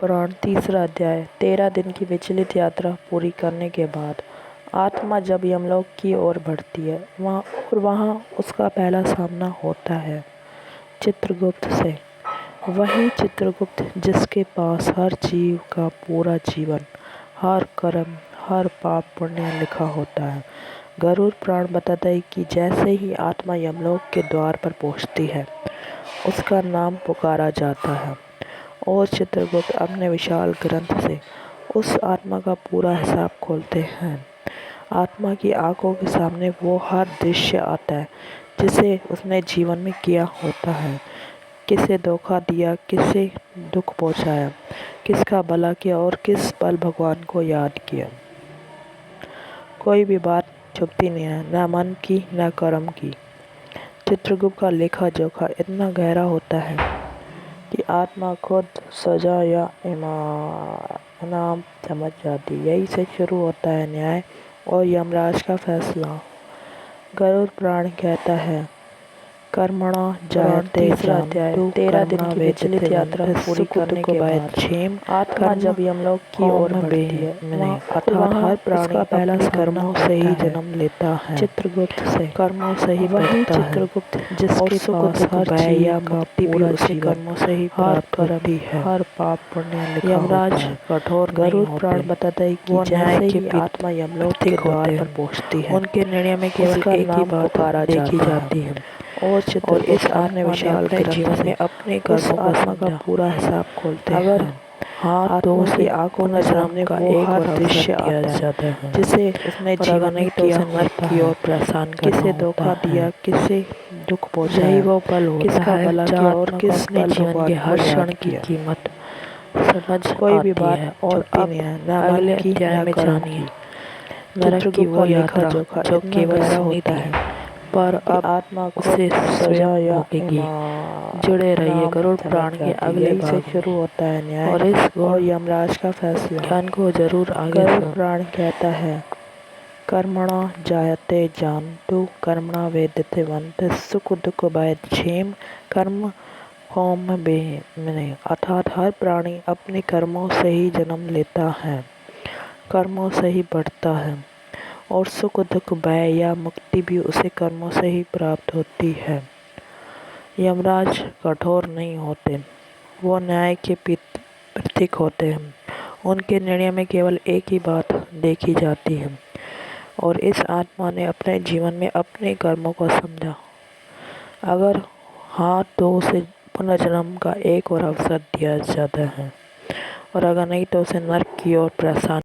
पुराण तीसरा अध्याय। 13 दिन की विचलित यात्रा पूरी करने के बाद आत्मा जब यमलोक की ओर बढ़ती है वहाँ उसका पहला सामना होता है चित्रगुप्त से। वही चित्रगुप्त जिसके पास हर जीव का पूरा जीवन, हर कर्म, हर पाप पुण्य लिखा होता है। गरुड़ पुराण बताता है कि जैसे ही आत्मा यमलोक के द्वार पर पहुँचती है उसका नाम पुकारा जाता है और चित्रगुप्त अपने विशाल ग्रंथ से उस आत्मा का पूरा हिसाब खोलते हैं। आत्मा की आंखों के सामने वो हर दृश्य आता है जिसे उसने जीवन में किया होता है। किसे धोखा दिया, किसे दुख पहुंचाया, किसका भला किया और किस पल भगवान को याद किया। कोई भी बात छुपती नहीं है, न मन की न कर्म की। चित्रगुप्त का लेखा जोखा इतना गहरा होता है कि आत्मा खुद सजा या इनाम समझ जाती। यही से शुरू होता है न्याय और यमराज का फैसला। गरुड़ पुराण कहता है, कर्मणा जायते जानतु 13 दिन की विचलित यात्रा पूरी करने के बाद आत्मा जब यमलोक की ओर बढ़ती है अर्थात हर प्राणी का पहला कर्मों से ही जन्म लेता है। चित्रगुप्त से कर्मों से ही वही चित्रगुप्त जिसके पास हर जीव का पूरा जीवन कर्मों से ही प्राप्त होती है, हर पाप पुण्य लिखा यमराज कठोर गरुड़ पुराण बताता है कि जैसे ही आत्मा यमलोक के द्वार पर पहुंचती है उनके निर्णय में केवल एक ही बात देखी जाती है और इस आपने विशाल जीवन में अपने कर्मों आत्मा का पूरा हिसाब खोलते हैं। अगर हाँ तो उसे आंखों के सामने का एक और दृश्य आता है जिसे उसने जीवन में किया की और प्रसान किसे धोखा दिया, किसे दुख पहुंचाया, वो पल किसका भला किया और किस पल जीवन के हर क्षण की कीमत समझ कोई भी बात और अब अगले अध्याय में जानिए नरक की वो यात्रा जो केवल होता है पर अब आत्मा उसे सजा या भोगेगी। जुड़े रहिए गरुड़ पुराण के अगले भाग से शुरू होता है न्याय और इस और यमराज का फैसला। ज्ञान को जरूर आगे गरुड़ पुराण कहता है, कर्मणा जायते जानतु कर्मणा वेदते वंत सुख दुख भय क्षेम कर्म होम में अर्थात हर प्राणी अपने कर्मों से ही जन्म लेता है, कर्मों से ही बढ़ता है और सुख दुख भय या मुक्ति भी उसे कर्मों से ही प्राप्त होती है। यमराज कठोर नहीं होते, वो न्याय के प्रतीक होते हैं। उनके निर्णय में केवल एक ही बात देखी जाती है और इस आत्मा ने अपने जीवन में अपने कर्मों को समझा। अगर हाँ तो उसे पुनर्जन्म का एक और अवसर दिया जाता है और अगर नहीं तो उसे नरक की ओर प्रस्थान